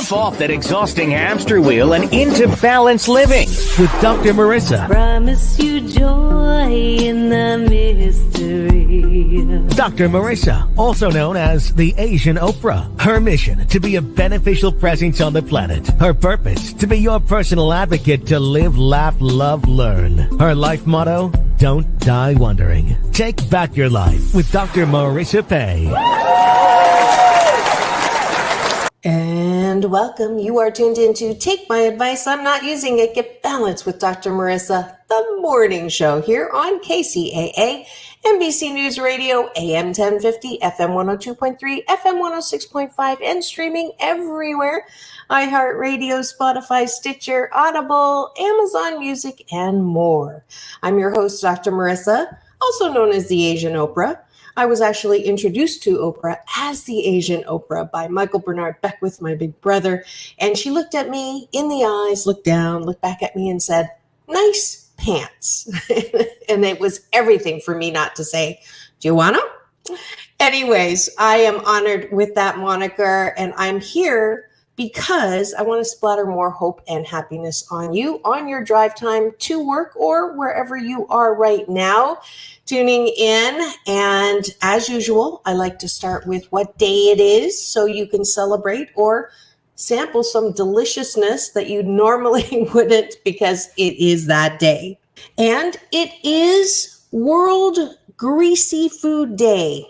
Jump off that exhausting hamster wheel and into balanced living with Dr. Marissa. Promise you joy in the mystery. Dr. Marissa, also known as the Asian Oprah. Her mission, to be a beneficial presence on the planet. Her purpose, to be your personal advocate to live, laugh, love, learn. Her life motto, don't die wondering. Take back your life with Dr. Marissa Pay. And welcome. You are tuned into Take My Advice. I'm not using it. Get Balanced with Dr. Marissa, the morning show here on KCAA, NBC News Radio, AM 1050, FM 102.3, FM 106.5, and streaming everywhere. iHeartRadio, Spotify, Stitcher, Audible, Amazon Music, and more. I'm your host, Dr. Marissa, also known as the Asian Oprah. I was actually introduced to Oprah as the Asian Oprah by Michael Bernard Beckwith, my big brother. And she looked at me in the eyes, looked down, looked back at me and said, "Nice pants." And it was everything for me not to say, "Do you want them?" Anyways, I am honored with that moniker, and I'm here because I want to splatter more hope and happiness on you on your drive time to work or wherever you are right now tuning in. And as usual, I like to start with what day it is so you can celebrate or sample some deliciousness that you normally wouldn't, because it is that day. And it is World Greasy Food Day.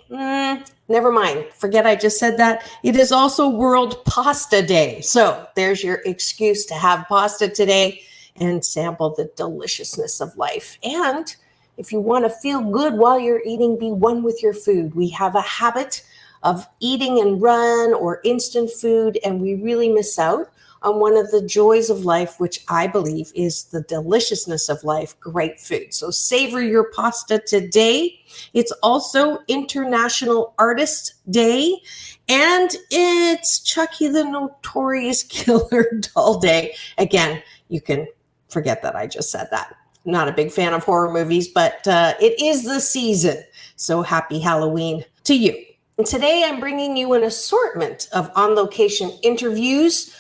Never mind. Forget I just said that. It is also World Pasta Day. So there's your excuse to have pasta today and sample the deliciousness of life. And if you want to feel good while you're eating, be one with your food. We have a habit of eating and run or instant food, and we really miss out on one of the joys of life, which I believe is the deliciousness of life, great food. So savor your pasta today. It's also International Artist Day, and it's Chucky the Notorious Killer Doll Day. Again, you can forget that I just said that. I'm not a big fan of horror movies, but it is the season. So happy Halloween to you. And today I'm bringing you an assortment of on-location interviews,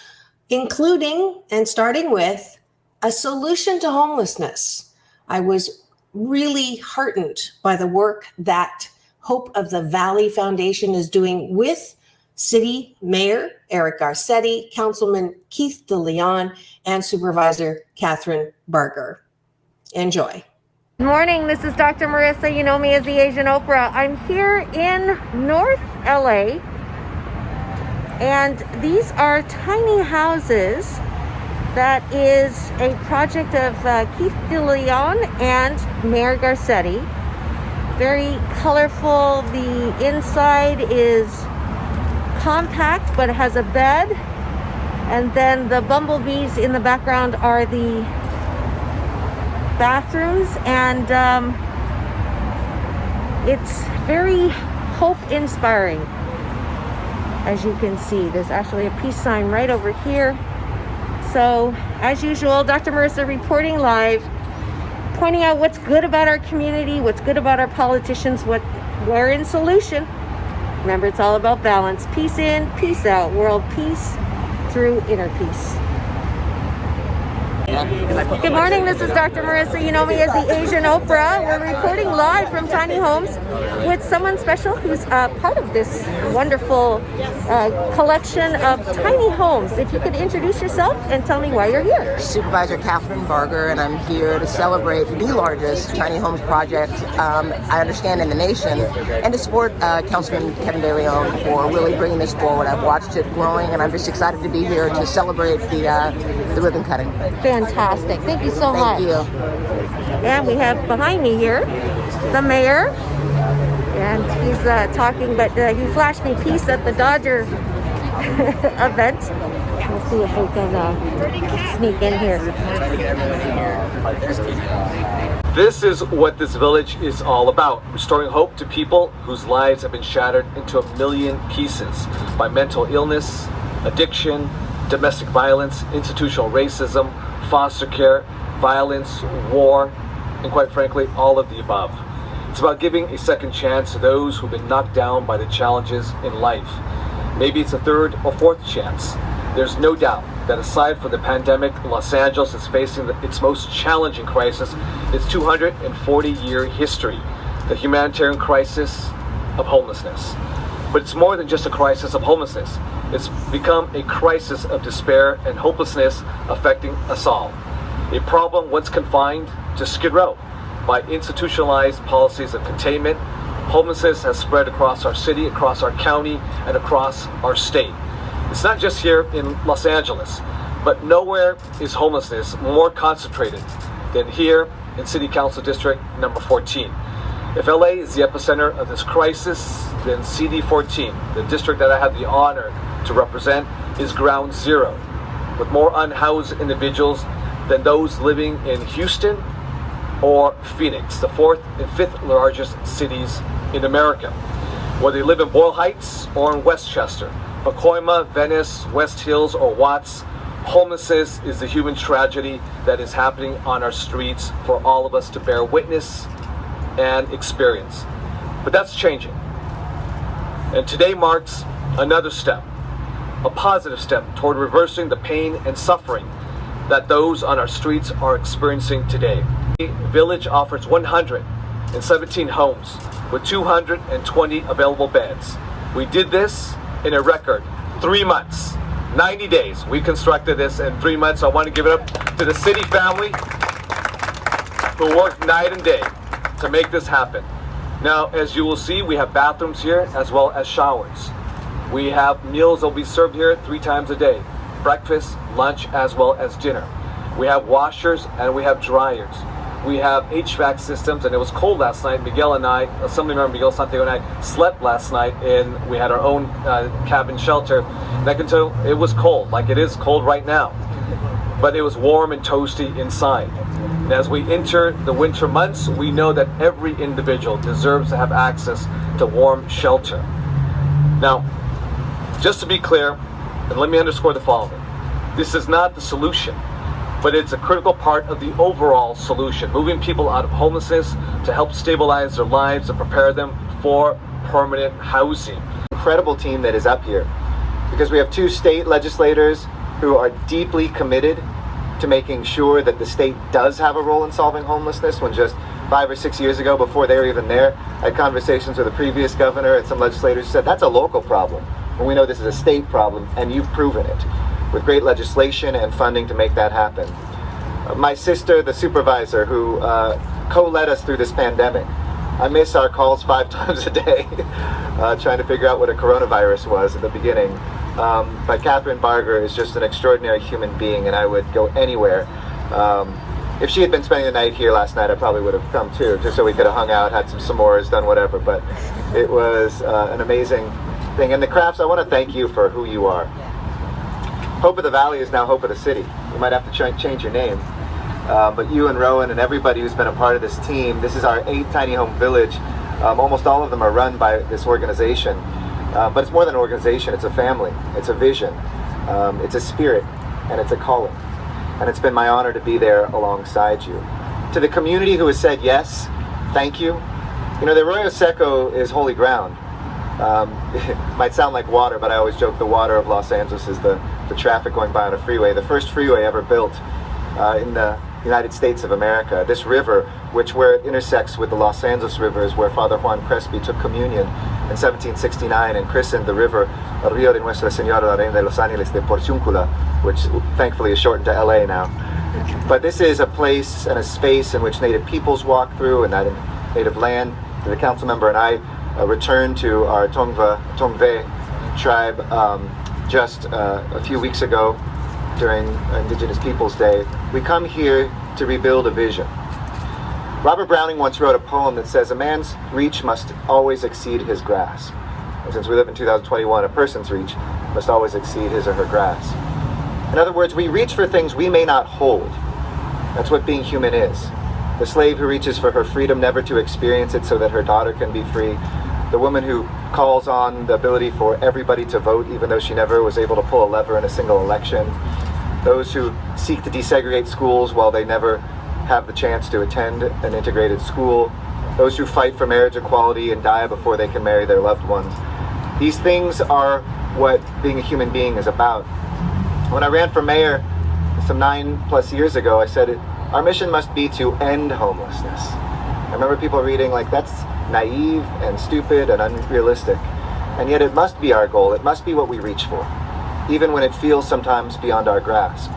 including and starting with a solution to homelessness. I was really heartened by the work that Hope of the Valley Foundation is doing with City Mayor Eric Garcetti, Councilman Kevin de Leon, and Supervisor Kathryn Barger. Enjoy. Good morning, this is Dr. Marissa. You know me as the Asian Oprah. I'm here in North LA, and these are tiny houses. That is a project of Kevin de Leon and Mayor Garcetti. Very colorful. The inside is compact, but it has a bed. And then the bumblebees in the background are the bathrooms. And it's very hope-inspiring. As you can see, there's actually a peace sign right over here. So, as usual, Dr. Marissa reporting live, pointing out what's good about our community, what's good about our politicians, we're in solution. Remember, it's all about balance. Peace in, peace out. World peace through inner peace. Good morning, this is Dr. Marissa. You know me as the Asian Oprah. We're reporting live from Tiny Homes with someone special who's part of this wonderful collection of tiny homes. If you could introduce yourself and tell me why you're here. Supervisor Kathryn Barger, and I'm here to celebrate the largest tiny homes project I understand in the nation, and to support Councilman Kevin de Leon for really bringing this forward. I've watched it growing, and I'm just excited to be here to celebrate the ribbon cutting. Fantastic. Thank you so much. Thank you. And we have behind me here the mayor, and he's talking, but he flashed me peace at the Dodger event. We'll see if we can sneak in here. This is what this village is all about: restoring hope to people whose lives have been shattered into a million pieces by mental illness, addiction, domestic violence, institutional racism, foster care, violence, war, and quite frankly, all of the above. It's about giving a second chance to those who've been knocked down by the challenges in life. Maybe it's a third or fourth chance. There's no doubt that aside from the pandemic, Los Angeles is facing its most challenging crisis in its 240-year history, the humanitarian crisis of homelessness. But it's more than just a crisis of homelessness. It's become a crisis of despair and hopelessness affecting us all. A problem once confined to Skid Row by institutionalized policies of containment, homelessness has spread across our city, across our county, and across our state. It's not just here in Los Angeles, but nowhere is homelessness more concentrated than here in City Council District number 14. If LA is the epicenter of this crisis, then CD14, the district that I have the honor to represent, is ground zero, with more unhoused individuals than those living in Houston or Phoenix, the fourth and fifth largest cities in America. Whether you live in Boyle Heights or in Westchester, Pacoima, Venice, West Hills, or Watts, homelessness is the human tragedy that is happening on our streets for all of us to bear witness and experience. But that's changing. And today marks another step, a positive step toward reversing the pain and suffering that those on our streets are experiencing today. The village offers 117 homes with 220 available beds. We did this in a record 3 months, 90 days. We constructed this in 3 months. So I want to give it up to the city family who worked night and day to make this happen. Now, as you will see, we have bathrooms here as well as showers. We have meals that will be served here 3 times a day, breakfast, lunch, as well as dinner. We have washers and we have dryers. We have HVAC systems, and it was cold last night. Miguel and I, Assemblymember Miguel Santiago and I, slept last night, and we had our own cabin shelter. And I can tell you, it was cold, like it is cold right now. But it was warm and toasty inside. And as we enter the winter months, we know that every individual deserves to have access to warm shelter. Now, just to be clear, and let me underscore the following. This is not the solution, but it's a critical part of the overall solution, moving people out of homelessness to help stabilize their lives and prepare them for permanent housing. Incredible team that is up here, because we have 2 state legislators who are deeply committed to making sure that the state does have a role in solving homelessness, when just 5 or 6 years ago, before they were even there, I had conversations with the previous governor and some legislators who said that's a local problem, when we know this is a state problem, and you've proven it with great legislation and funding to make that happen. My sister, the supervisor, who co-led us through this pandemic. I miss our calls 5 times a day, trying to figure out what a coronavirus was at the beginning. But Kathryn Barger is just an extraordinary human being, and I would go anywhere. If she had been spending the night here last night, I probably would have come too, just so we could have hung out, had some s'mores, done whatever. But it was an amazing thing. And the Crafts, I want to thank you for who you are. Hope of the Valley is now Hope of the City. You might have to change your name. But you and Rowan and everybody who's been a part of this team, this is our 8th tiny home village. Almost all of them are run by this organization. But it's more than an organization, it's a family, it's a vision, it's a spirit, and it's a calling. And it's been my honor to be there alongside you. To the community who has said yes, thank you. You know, the Arroyo Seco is holy ground. It might sound like water, but I always joke the water of Los Angeles is the traffic going by on a freeway. The first freeway ever built in the United States of America. This river, where it intersects with the Los Angeles River, is where Father Juan Crespi took communion in 1769 and christened the river Rio de Nuestra Señora la Reina de los Ángeles de Porciúncula, which thankfully is shortened to LA now. But this is a place and a space in which Native peoples walk through, and that native land. The council member and I returned to our Tongve tribe just a few weeks ago during Indigenous Peoples Day. We come here to rebuild a vision. Robert Browning once wrote a poem that says, a man's reach must always exceed his grasp. And since we live in 2021, a person's reach must always exceed his or her grasp. In other words, we reach for things we may not hold. That's what being human is. The slave who reaches for her freedom never to experience it so that her daughter can be free. The woman who calls on the ability for everybody to vote even though she never was able to pull a lever in a single election. Those who seek to desegregate schools while they never have the chance to attend an integrated school. Those who fight for marriage equality and die before they can marry their loved ones. These things are what being a human being is about. When I ran for mayor some 9+ years ago, I said our mission must be to end homelessness. I remember people reading like, that's naive and stupid and unrealistic. And yet it must be our goal. It must be what we reach for, even when it feels sometimes beyond our grasp.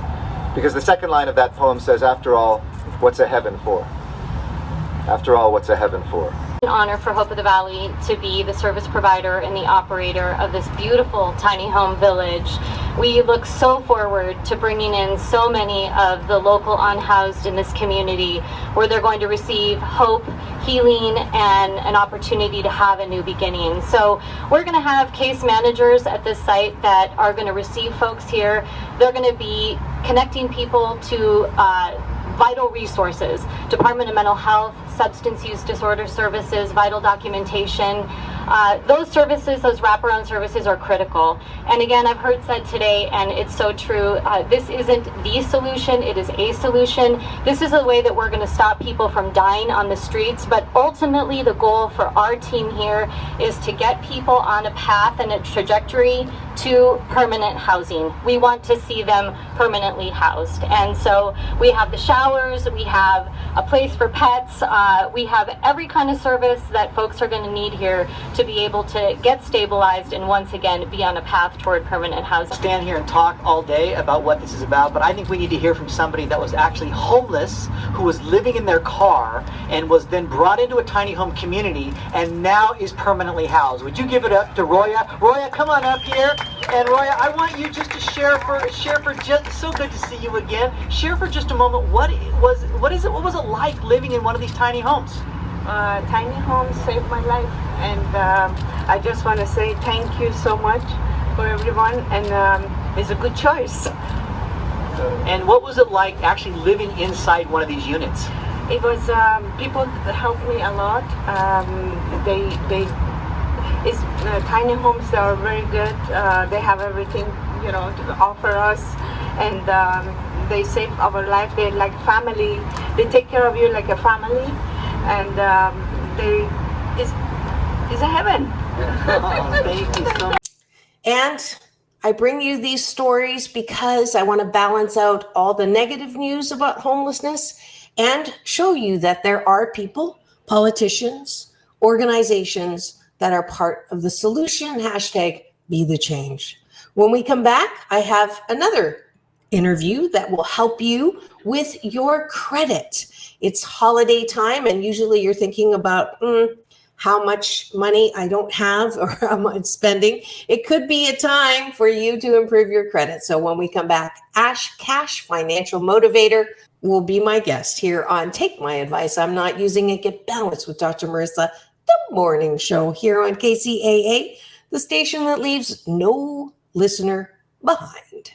Because the second line of that poem says, after all, what's a heaven for? After all, what's a heaven for? An honor for Hope of the Valley to be the service provider and the operator of this beautiful tiny home village. We look so forward to bringing in so many of the local unhoused in this community, where they're going to receive hope, healing, and an opportunity to have a new beginning. So we're going to have case managers at this site that are going to receive folks here. They're going to be connecting people to vital resources, Department of Mental Health, Substance Use Disorder Services, vital documentation. Those services, those wraparound services are critical. And again, I've heard said today, and it's so true, this isn't the solution, it is a solution. This is a way that we're going to stop people from dying on the streets, but ultimately the goal for our team here is to get people on a path and a trajectory to permanent housing. We want to see them permanently housed. And so we have the showers, we have a place for pets, we have every kind of service that folks are going to need here to be able to get stabilized and once again be on a path toward permanent housing. Stand here and talk all day about what this is about, but I think we need to hear from somebody that was actually homeless, who was living in their car and was then brought into a tiny home community and now is permanently housed. Would you give it up to Roya? Roya, come on up here. And Roya, I want you just to share for just, so good to see you again. Share for just a moment, what was it like living in one of these tiny homes? Tiny homes saved my life, and I just want to say thank you so much for everyone, and it's a good choice. And what was it like actually living inside one of these units? It was, people helped me a lot. Tiny homes are very good. They have everything, to offer us, and they save our life. They're like family. They take care of you like a family, and it's a heaven. Thank you so much. And I bring you these stories because I want to balance out all the negative news about homelessness and show you that there are people, politicians, organizations that are part of the solution. Hashtag be the change. When we come back, I have another interview that will help you with your credit. It's holiday time, and usually you're thinking about how much money I don't have or how much spending. It could be a time for you to improve your credit. So when we come back, Ash Cash, financial motivator, will be my guest here on Take My Advice. I'm Not Using It. Get Balanced with Dr. Marissa, the morning show here on KCAA, the station that leaves no listener behind.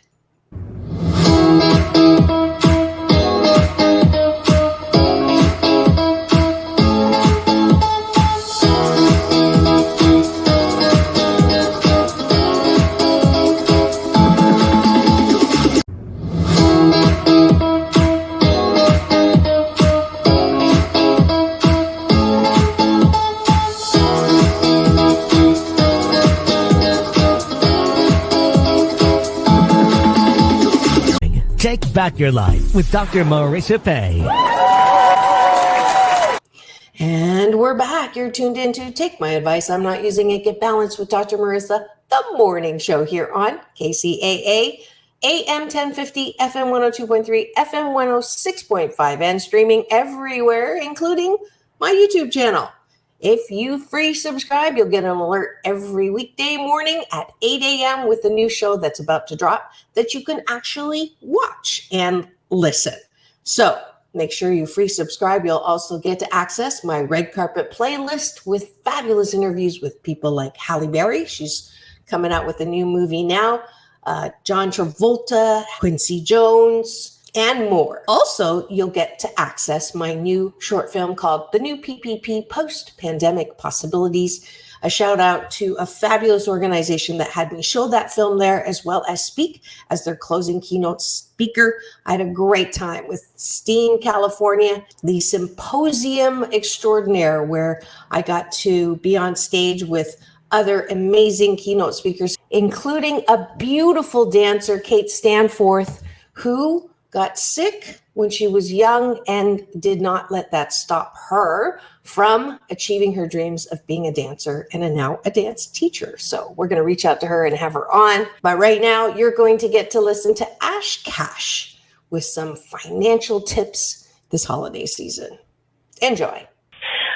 Take back your life with Dr. Marissa Pay. And we're back. You're tuned in to Take My Advice. I'm Not Using It. Get Balanced with Dr. Marissa, the morning show here on KCAA, AM 1050, FM 102.3, FM 106.5, and streaming everywhere, including my YouTube channel. If you free subscribe, you'll get an alert every weekday morning at 8 a.m. with the new show that's about to drop that you can actually watch and listen. So make sure you free subscribe. You'll also get to access my red carpet playlist with fabulous interviews with people like Halle Berry. She's coming out with a new movie now. John Travolta, Quincy Jones, and more. Also, you'll get to access my new short film called The New PPP Post-Pandemic Possibilities. A shout out to a fabulous organization that had me show that film there, as well as speak as their closing keynote speaker. I had a great time with Steen, California, the symposium extraordinaire, where I got to be on stage with other amazing keynote speakers, including a beautiful dancer, Kate Stanforth, who got sick when she was young and did not let that stop her from achieving her dreams of being a dancer and now a dance teacher. So we're going to reach out to her and have her on. But right now, you're going to get to listen to Ash Cash with some financial tips this holiday season. Enjoy.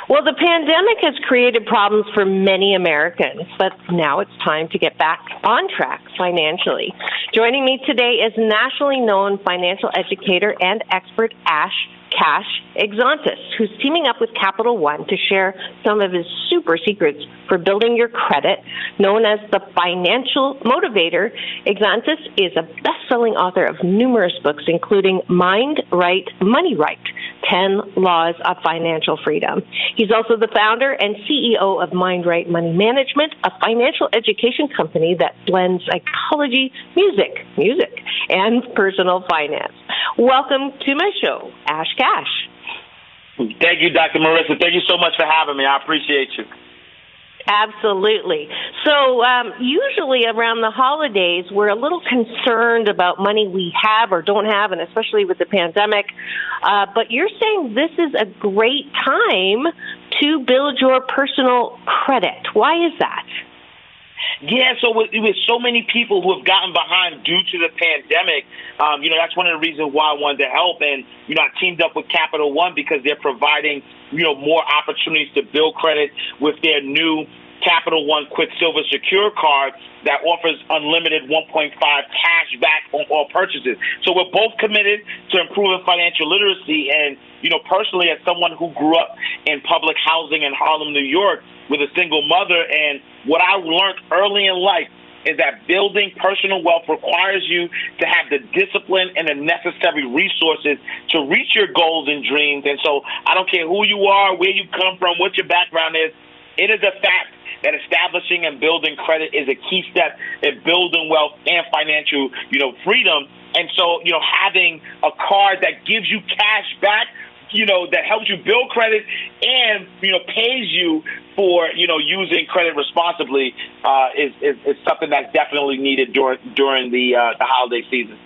Well, the pandemic has created problems for many Americans, but now it's time to get back on track financially. Joining me today is nationally known financial educator and expert Ash Cash Exantis, who's teaming up with Capital One to share some of his super secrets for building your credit. Known as the financial motivator, Exantis is a best-selling author of numerous books, including Mind Right, Money Right, 10 Laws of Financial Freedom. He's also the founder and CEO of Mind Right Money Management, a financial education company that blends psychology, music, and personal finance. Welcome to my show, Ash Cash. Thank you, Dr. Marissa. Thank you so much for having me. I appreciate you. Absolutely. So usually around the holidays, we're a little concerned about money we have or don't have, and especially with the pandemic. But you're saying this is a great time to build your personal credit. Why is that? Yeah, so with so many people who have gotten behind due to the pandemic, that's one of the reasons why I wanted to help. And, I teamed up with Capital One because they're providing, more opportunities to build credit with their new Capital One Quicksilver Secure Card that offers unlimited 1.5 cash back on all purchases. So we're both committed to improving financial literacy. And, personally, as someone who grew up in public housing in Harlem, New York, with a single mother, and what I learned early in life is that building personal wealth requires you to have the discipline and the necessary resources to reach your goals and dreams. And so I don't care who you are, where you come from, what your background is, it is a fact that establishing and building credit is a key step in building wealth and financial, freedom. And so, having a card that gives you cash back, that helps you build credit and, pays you for, using credit responsibly is something that's definitely needed during the holiday season.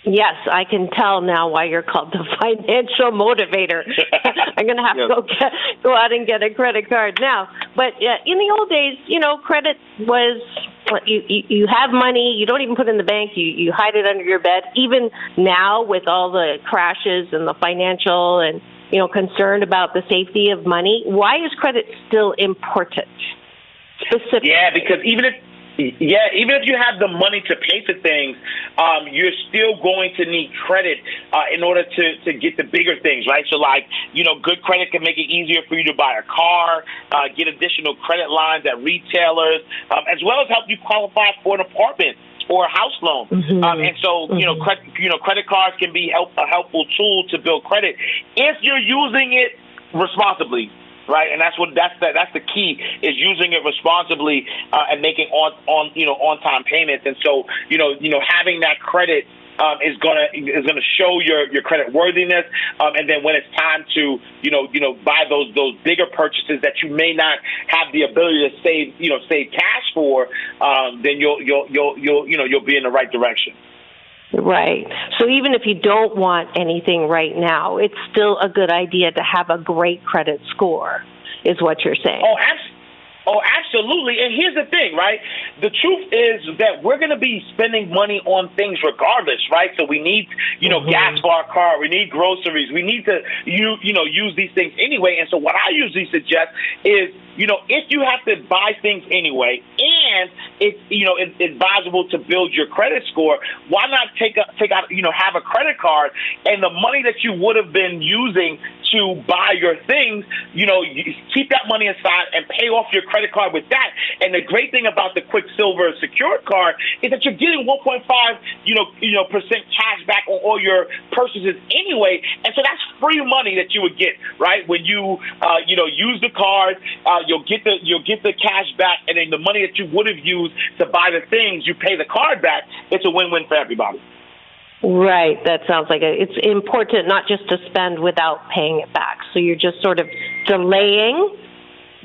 Yes, I can tell now why you're called the financial motivator. I'm going to have to go out and get a credit card now. But in the old days, credit was you have money, you don't even put it in the bank, you hide it under your bed. Even now with all the crashes and the financial and, concerned about the safety of money, why is credit still important? Specifically? Yeah, because even if you have the money to pay for things, you're still going to need credit in order to get the bigger things, right? So, good credit can make it easier for you to buy a car, get additional credit lines at retailers, as well as help you qualify for an apartment or a house loan. And so, credit cards can be a helpful tool to build credit if you're using it responsibly. Right, and that's the key is using it responsibly and making on time payments. And so having that credit is gonna show your credit worthiness. And then when it's time to buy those bigger purchases that you may not have the ability to save cash for, then you'll be in the right direction. Right. So even if you don't want anything right now, it's still a good idea to have a great credit score, is what you're saying. Oh, absolutely. And here's the thing, right? The truth is that we're going to be spending money on things regardless, right? So we need, gas for our car. We need groceries. We need to, use these things anyway. And so what I usually suggest is, if you have to buy things anyway, and it's advisable to build your credit score, why not take out, have a credit card, and the money that you would have been using to buy your things, you keep that money aside and pay off your credit card with that. And the great thing about the Quicksilver Secured Card is that you're getting 1.5, percent cash back on all your purchases anyway. And so that's free money that you would get, right? When you, use the card, you'll get the cash back, and then the money that you would have used to buy the things, you pay the card back. It's a win-win for everybody. Right. That sounds like it's important not just to spend without paying it back. So you're just sort of delaying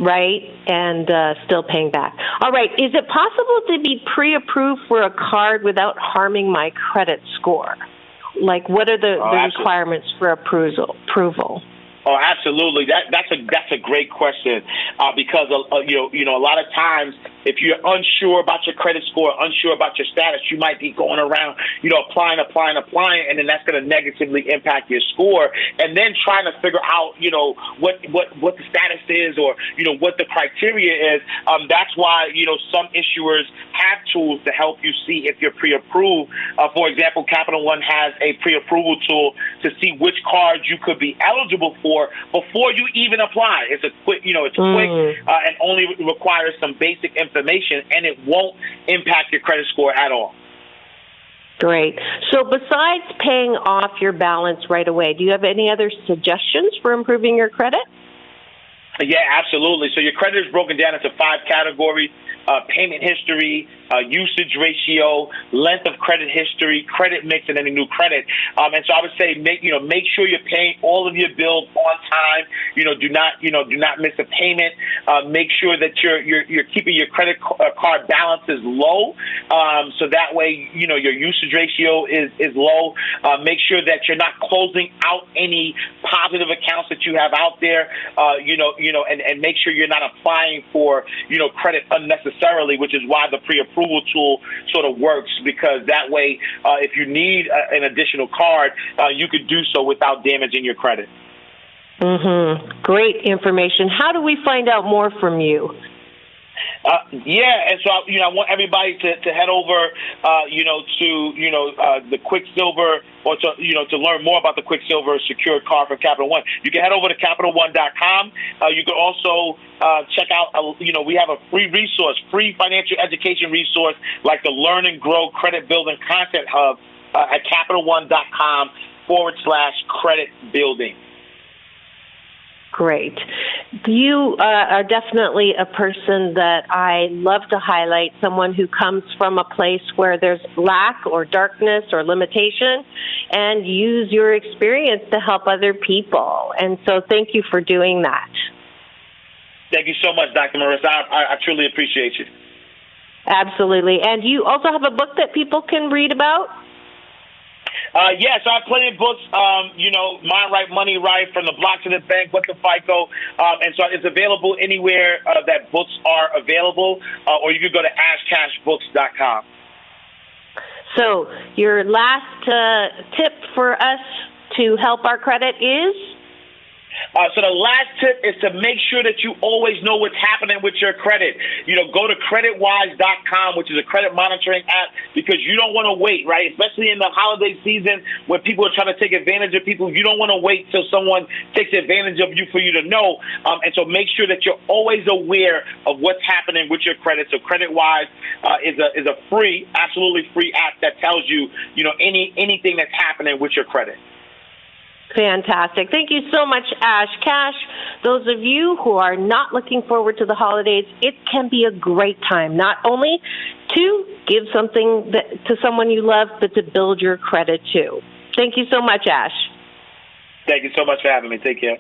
right? And still paying back. All right. Is it possible to be pre-approved for a card without harming my credit score? Like, what are the requirements for approval? Oh, absolutely. That's a great question because a lot of times if you're unsure about your credit score, unsure about your status, you might be going around, applying, and then that's going to negatively impact your score. And then trying to figure out, what the status is or what the criteria is. That's why some issuers have tools to help you see if you're pre-approved. For example, Capital One has a pre-approval tool to see which cards you could be eligible for before you even apply. It's a quick, and only requires some basic information, and it won't impact your credit score at all. Great. So besides paying off your balance right away, do you have any other suggestions for improving your credit? Yeah, absolutely. So your credit is broken down into 5 categories: payment history, usage ratio, length of credit history, credit mix, and any new credit. And so I would say make sure you're paying all of your bills on time. Do not miss a payment. Make sure that you're keeping your credit card balances low, so that way your usage ratio is low. Make sure that you're not closing out any positive accounts that you have out there. And make sure you're not applying for credit unnecessarily, which is why the pre-approval tool sort of works, because that way, if you need an additional card, you could do so without damaging your credit. Mm-hmm. Great information. How do we find out more from you? And so I want everybody to head over, to the Quicksilver, or to learn more about the Quicksilver secured card from Capital One. You can head over to CapitalOne.com. You can also check out, we have a free financial education resource like the Learn and Grow Credit Building Content Hub at CapitalOne.com/credit building. Great. You are definitely a person that I love to highlight, someone who comes from a place where there's lack or darkness or limitation, and use your experience to help other people. And so thank you for doing that. Thank you so much, Dr. Marissa. I truly appreciate you. Absolutely. And you also have a book that people can read about? So I have plenty of books, Mind Right, Money Right, From the Block to the Bank, What the FICO, and so it's available anywhere that books are available, or you can go to ashcashbooks.com. So your last tip for us to help our credit is? So the last tip is to make sure that you always know what's happening with your credit. Go to creditwise.com, which is a credit monitoring app, because you don't want to wait, right? Especially in the holiday season when people are trying to take advantage of people. You don't want to wait till someone takes advantage of you for you to know. And so make sure that you're always aware of what's happening with your credit. So CreditWise is a free, absolutely free app that tells you, anything that's happening with your credit. Fantastic. Thank you so much, Ash Cash. Those of you who are not looking forward to the holidays, it can be a great time, not only to give something to someone you love, but to build your credit too. Thank you so much, Ash. Thank you so much for having me. Take care.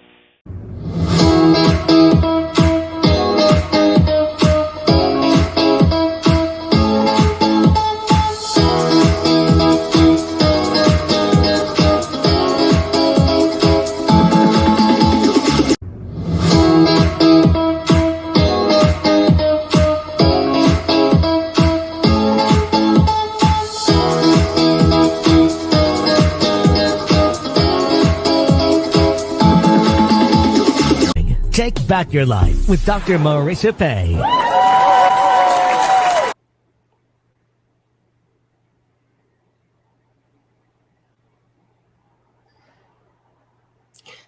Take back your life with Dr. Marissa Pay.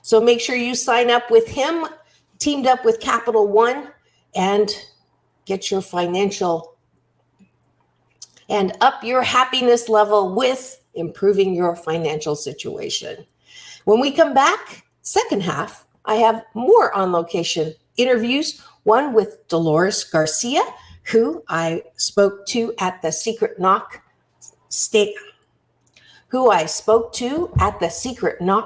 So make sure you sign up with him, teamed up with Capital One, and get your financial and up your happiness level with improving your financial situation. When we come back, second half, I have more on location interviews, one with Dolores Garcia, who I spoke to at the Secret Knock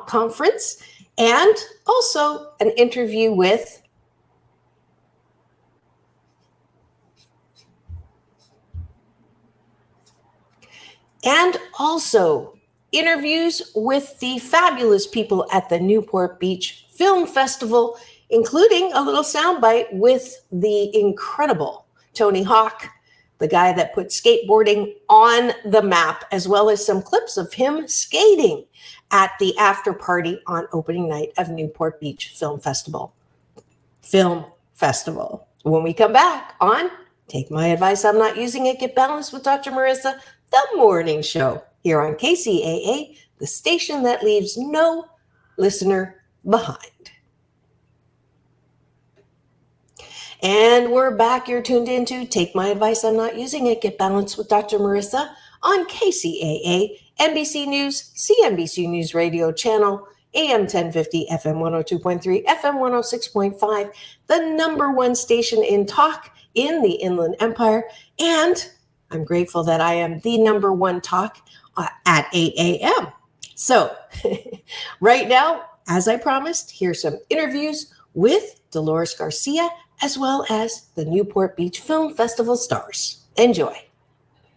conference, and also an interview with and also interviews with the fabulous people at the Newport Beach Film Festival, including a little soundbite with the incredible Tony Hawk, the guy that put skateboarding on the map, as well as some clips of him skating at the after party on opening night of Newport Beach Film Festival. When we come back on Take My Advice, I'm Not Using It, Get Balanced with Dr. Marissa, the morning show here on KCAA, the station that leaves no listener behind. And we're back. You're tuned in to Take My Advice, I'm Not Using It, Get Balanced with Dr. Marissa on KCAA, NBC News, CNBC News Radio Channel, AM 1050, FM 102.3, FM 106.5, the number one station in talk in the Inland Empire. And I'm grateful that I am the number one talk at 8 a.m. So right now, as I promised, here's some interviews with Dolores Garcia, as well as the Newport Beach Film Festival stars. Enjoy.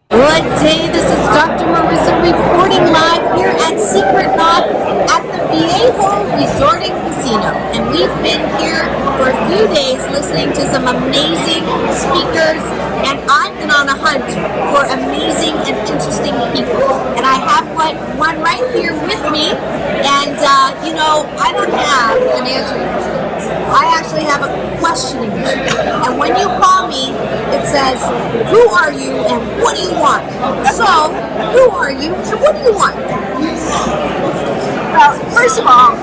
Good day, this is Dr. Marissa reporting live here at Secret Knot at the Viejo Resort and Casino. And we've been here for a few days listening to some amazing speakers, and I've been on a hunt for amazing and interesting people. And I have one right here with me, and I don't have an answer. I actually have a questioning mark. And when you call me, it says, who are you and what do you want? So, who are you and what do you want? Well, first of all,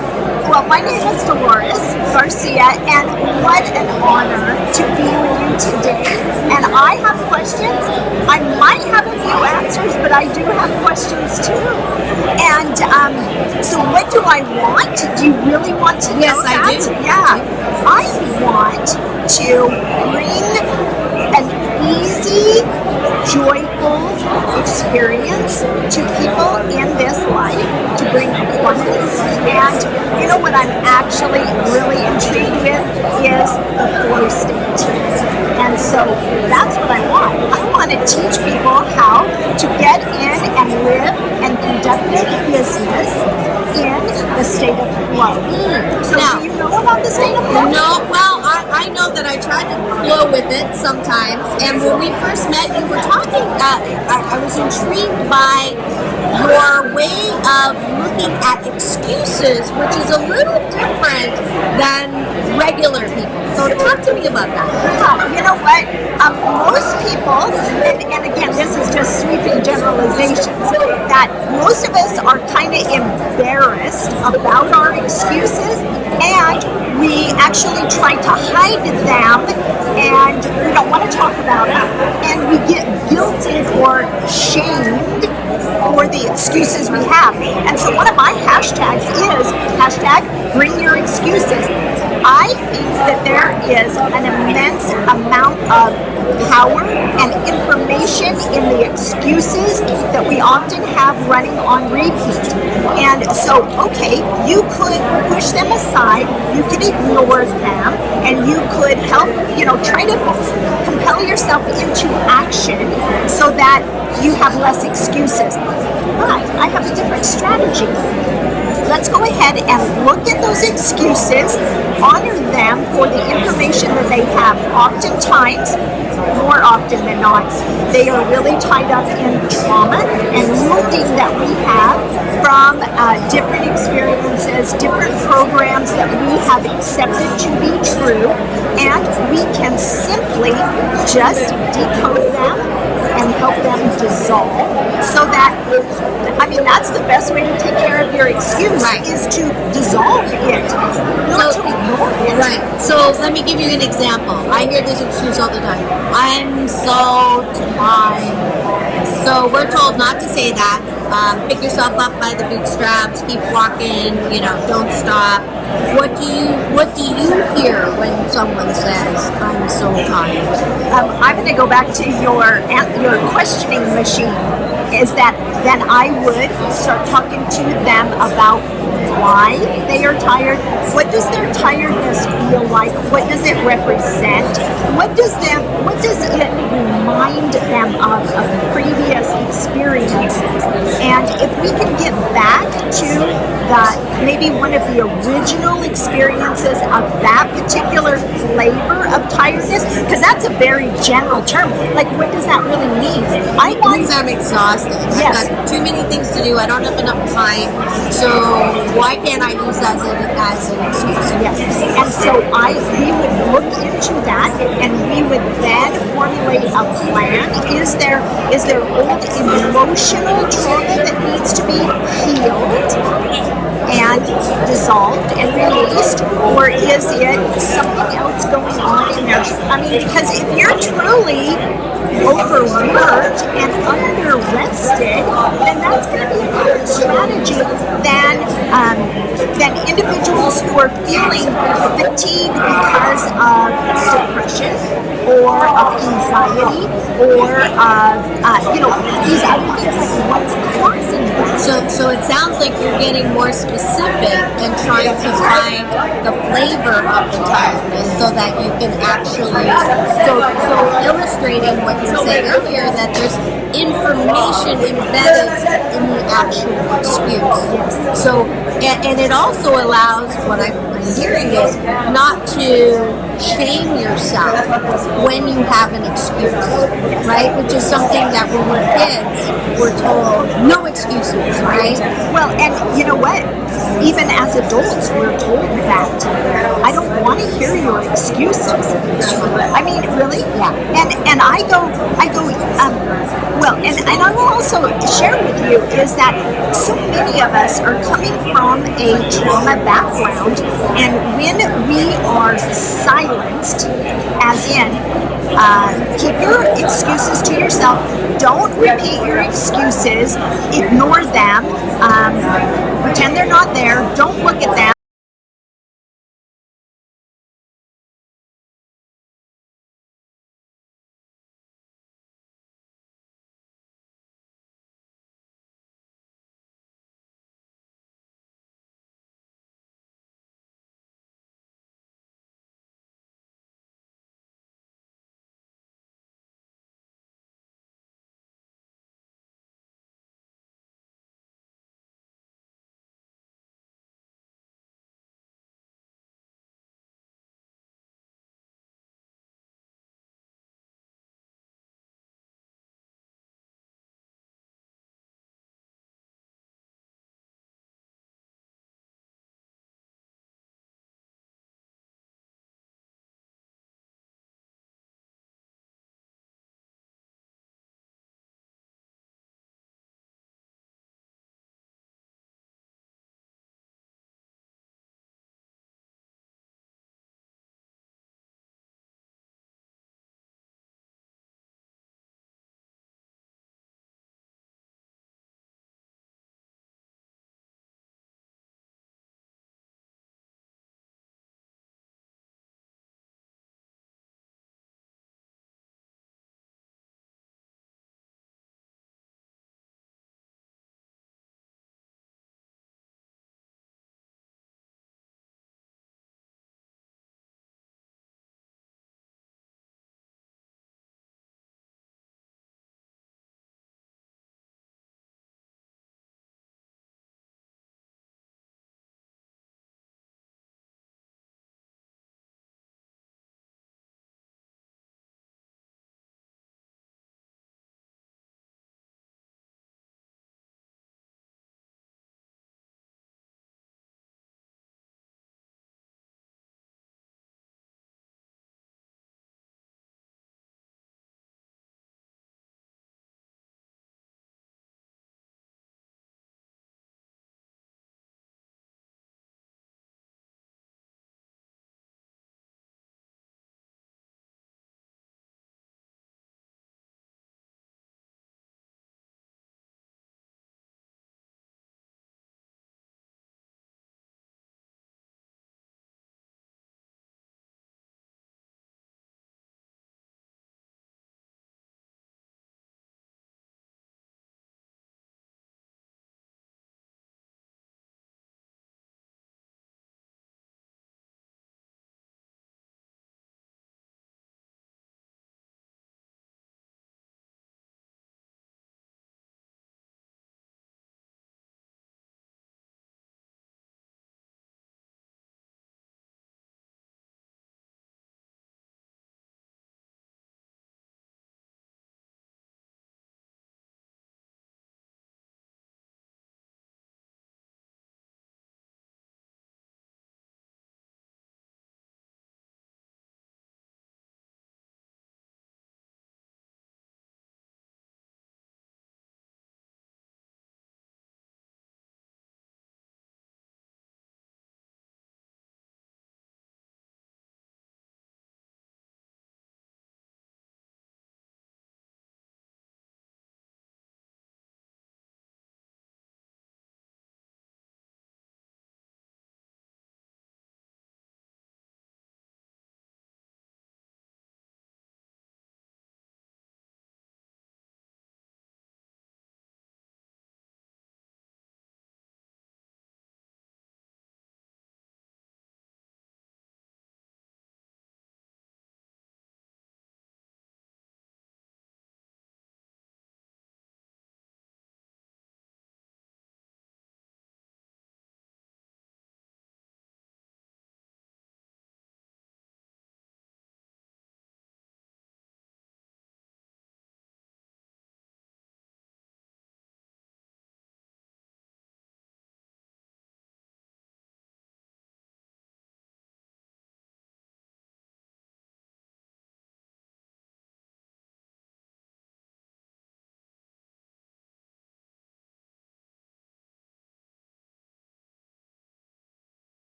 my name is Dolores Garcia, and what an honor to be with you today. And I have questions. I might have a few answers, but I do have questions too. And so what do I want? Do you really want to know that? Yes, I do. Yeah. I want to bring an easy, joyful experience to people in this life, to bring abundance. And you know what I'm actually really intrigued with is the flow state. And so that's what I want. I want to teach people how to get in and live and conduct their business in the state of flow. So now, do you know about the state of flow? No, well, I know that I tried to flow with it sometimes. And when we first met, you were talking, I was intrigued by your way of looking at excuses, which is a little different than regular people. So talk to me about that. Yeah, you know what? Most people, and again, this is just sweeping generalizations, that most of us are kind of embarrassed about our excuses, and we actually try to hide them, and we don't want to talk about it, and we get guilted or shamed for the excuses we have. And so one of my hashtags is #bring your excuses. I think that there is an immense amount of power and information in the excuses that we often have running on repeat. And so, okay, you could push them aside, you could ignore them, and you could help, try to compel yourself into action so that you have less excuses. But I have a different strategy. Let's go ahead and look at those excuses, honor them for the information that they have. Oftentimes, more often than not, they are really tied up in trauma and wounding that we have from different experiences, different programs that we have accepted to be true, and we can simply just decode them and help them dissolve so that, that's the best way to take care of your excuse, is to dissolve it, not to ignore it. Right. So let me give you an example. I hear this excuse all the time. I'm so tired. So we're told not to say that. Pick yourself up by the bootstraps, keep walking, don't stop. What do you hear when someone says, I'm so tired? I'm going to go back to your questioning machine, is that then I would start talking to them about why they are tired. What does their tiredness feel like? What does it represent? What does it remind them of previous experiences? And if we can get back to maybe one of the original experiences of that particular flavor of tiredness, because that's a very general term. Like, what does that really mean? It means I'm exhausted. Yes. I've got too many things to do. I don't have enough time. So why can't I use that as an excuse? Yes. And so we would look into that, and we would then formulate a plan. Is there old emotional trauma that needs to be healed and dissolved and released, or is it something else going on in there? I mean, because if you're truly overworked and under-rested, then that's going to be a better strategy than individuals who are feeling fatigued because of depression or of anxiety or of these other things. Like, what's causing that? So it sounds like you're getting more specific and trying to find the flavor of the tiredness so that you can actually so illustrating what you were saying earlier, that there's information embedded in the actual excuse. So and it also allows, what I'm hearing is, not to shame yourself when you have an excuse, right? Which is something that when we're kids, we're told no excuses, right? Well, and you know what? Even as adults, we're told that. I don't want to hear your excuses. I mean, really? Yeah. And I go. Well, and I will also share with you is that so many of us are coming from a trauma background, and when we are silenced, as in, keep your excuses to yourself, don't repeat your excuses, ignore them, pretend they're not there, don't look at them.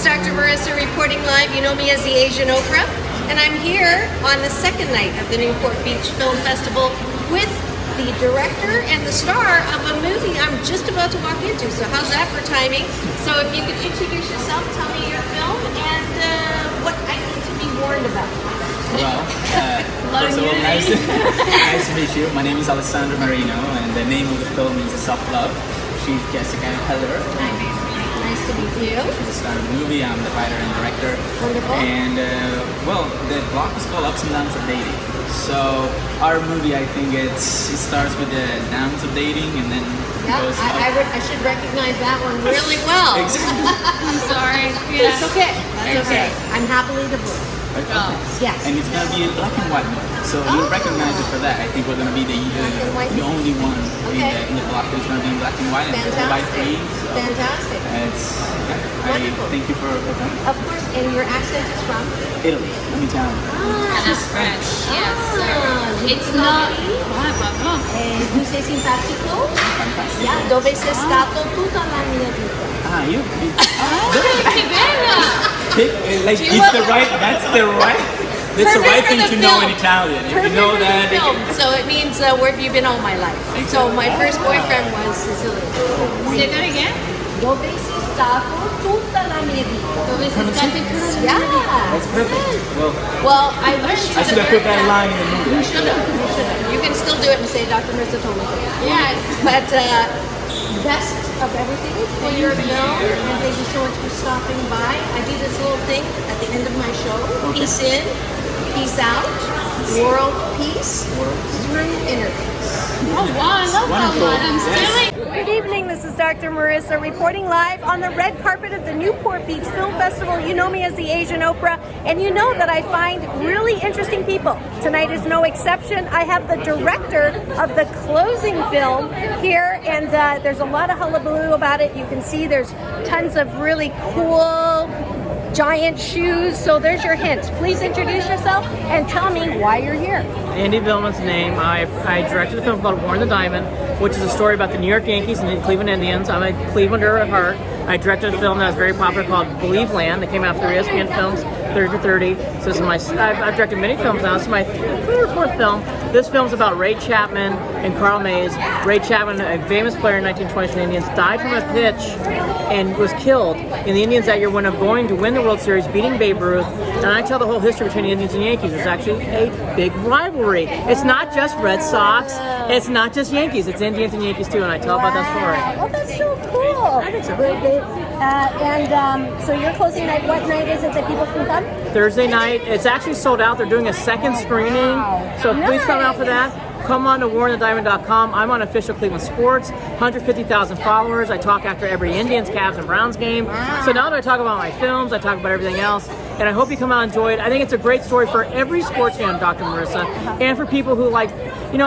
Dr. Marissa reporting live. You know me as the Asian Oprah. And I'm here on the second night of the Newport Beach Film Festival with the director and the star of a movie I'm just about to walk into. So how's that for timing? So if you could introduce yourself, tell me your film, and what I need to be warned about. Well, first of all, nice to meet you. My name is Alessandro Marino, and the name of the film is Soft Love. She's Jessica Heller. Nice to meet you. She's the star of the movie. I'm the writer and director. Wonderful. And well, the blog is called Ups and Downs of Dating. So our movie, I think it starts with the downs of dating, and then goes up. I should recognize that one really well. Exactly. I'm sorry. Yeah. It's okay. It's okay. I'm happily divorced. Okay. Yes. And it's gonna be a black and white movie, so you'll recognize it for that. I think we're gonna be the only one in the block that's gonna be in black and white, and white free. So Fantastic. I thank you for coming. Of course, and your accent is from? Italy. I'm Italian. That's French. Yes. It's not. Tu sei simpatico? Yeah. Dove sei stato tutta la mia vita? Ah, you. Che bella! Like it's the right. That's the right. That's the right thing to know in Italian. If you know that. So it means where have you been all my life? So my first boyfriend was Sicilian. Say that again. Dove sei stato tutta la mia vita? Dove sei stato tutta la mia vita? Yeah. That's perfect. Well, I wish I should have put that line in the movie. You should have. You can still do it and say Dr. Marissa told me. Yes. But best of everything for your film, and thank you so much for stopping by. I do this little thing at the end of my show. Okay. Peace in, peace out, world peace through inner peace. Oh wow, I love that one. I'm stealing. Good evening, this is Dr. Marissa reporting live on the red carpet of the Newport Beach Film Festival. You know me as the Asian Oprah, and you know that I find really interesting people. Tonight is no exception. I have the director of the closing film here, and there's a lot of hullabaloo about it. You can see there's tons of really cool giant shoes. So there's your hint. Please introduce yourself and tell me why you're here. Andy Villman's name. I directed a film called War on the Diamond, which is a story about the New York Yankees and the Cleveland Indians. I'm a Clevelander at heart. I directed a film that was very popular called Believe Land that came out through ESPN Films, 30 for 30. So this is I've directed many films now. This is my third or fourth film. This film's about Ray Chapman and Carl Mays. Ray Chapman, a famous player in 1920s for the Indians, died from a pitch and was killed in the Indians that year when going to win the World Series, beating Babe Ruth. And I tell the whole history between the Indians and Yankees. There's actually a big rivalry. It's not just Red Sox. It's not just Yankees. It's Indians and Yankees too, and I tell about that story. Well, that's so cool. I think so. So your closing night, what night is it that people can come? Thursday night. It's actually sold out. They're doing a second screening. So please come out for that. Come on to warrenthediamond.com. I'm on Official Cleveland Sports, 150,000 followers. I talk after every Indians, Cavs, and Browns game. So not only do I talk about my films, I talk about everything else. And I hope you come out and enjoy it. I think it's a great story for every sports fan, Dr. Marissa, and for people who like,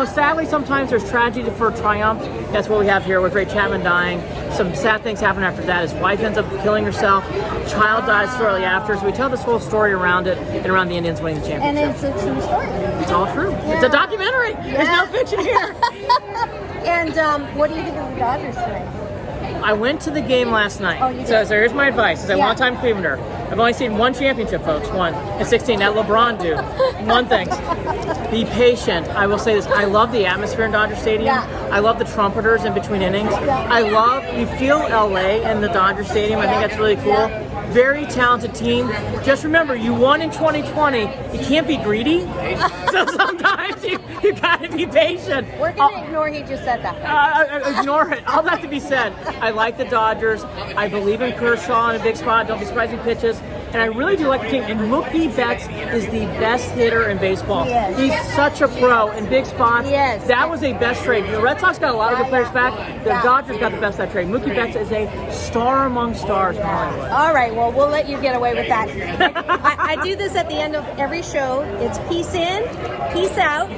sadly sometimes there's tragedy for triumph. That's what we have here with Ray Chapman dying. Some sad things happen after that. His wife ends up killing herself. Child dies shortly after. So we tell this whole story around it and around the Indians winning the championship. And it's a true story. It's all true. Yeah. It's a documentary. There's no fiction here. And what do you think of the Dodgers tonight? I went to the game last night. Oh, you did? So here's my advice. As a longtime Clevelander, I've only seen one championship, folks. One. In 16. That LeBron dude. One thing. Be patient. I will say this. I love the atmosphere in Dodger Stadium. Yeah. I love the trumpeters in between innings. You feel LA in the Dodger Stadium. I think that's really cool. Very talented team. Just remember, you won in 2020. You can't be greedy. So sometimes you gotta be patient. We're gonna ignore he just said that. Ignore it. All that to be said. I like the Dodgers. I believe in Kershaw in a big spot. Don't be surprised if he pitches. And I really do like the team. And Mookie Betts is the best hitter in baseball. Yes. He's such a pro in big spots. Yes. That was a best trade. The Red Sox got a lot of good players back. The Dodgers got the best of that trade. Mookie Betts is a star among stars in Hollywood. All right, well, we'll let you get away with that. I do this at the end of every show. It's peace in, peace out,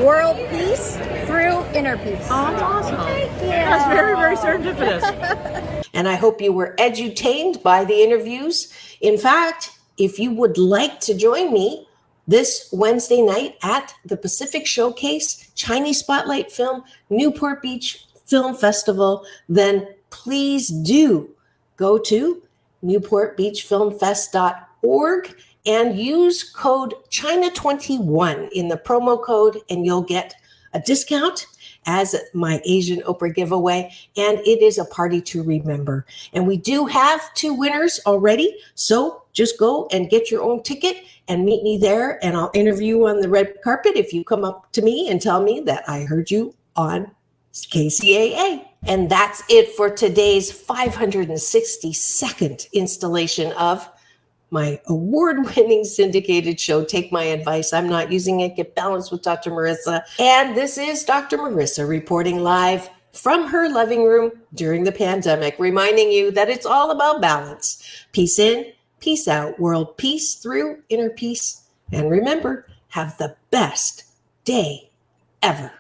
world peace through inner peace. Oh, that's awesome. Thank you. That's very, very serendipitous. And I hope you were edutained by the interviews. In fact, if you would like to join me this Wednesday night at the Pacific Showcase Chinese Spotlight Film Newport Beach Film Festival, then please do go to newportbeachfilmfest.org and use code China21 in the promo code, and you'll get a discount as my Asian Oprah giveaway, and it is a party to remember. And we do have 2 winners already, so just go and get your own ticket and meet me there, and I'll interview you on the red carpet if you come up to me and tell me that I heard you on KCAA. And that's it for today's 562nd installation of my award-winning syndicated show, Take My Advice, I'm Not Using It, Get Balanced with Dr. Marissa. And this is Dr. Marissa reporting live from her living room during the pandemic, reminding you that it's all about balance. Peace in, peace out, world peace through inner peace. And remember, have the best day ever.